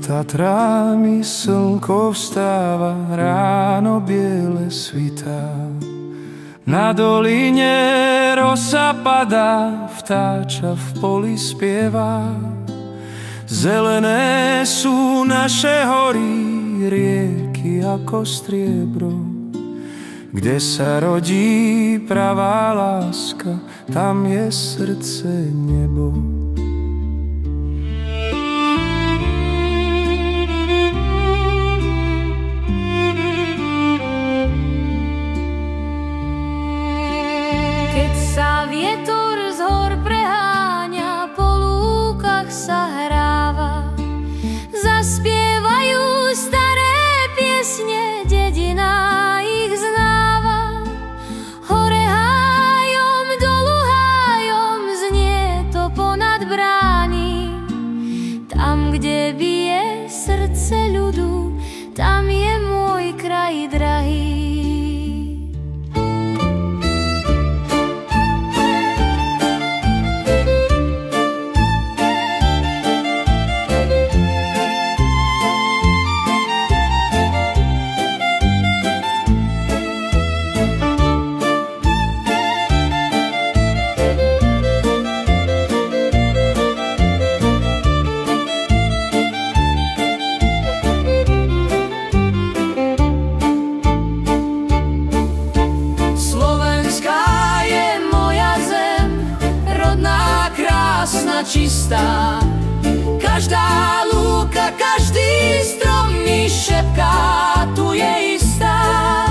Tatrami slnko vstáva, ráno biele svitá. Na doline rosa padá, vtáča v poli spieva. Zelené sú naše hory, rieky ako striebro. Kde sa rodí pravá láska, tam je srdce nebo. Keď sa vietor z hor preháňa, po lúkach sa hráva, zaspievajú staré piesne, dedina ich znáva. Hore hájom, dolu hájom, znie to ponad brány. Tam, kde bije srdce ľudu, tam je môj kraj drahý. Čistá. Každá lúka, každý strom mi šepká, tu je istá.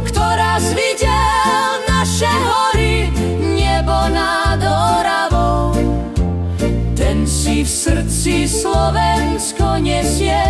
Kto raz videl naše hory, nebo nad Oravou, ten si v srdci Slovensko nesie.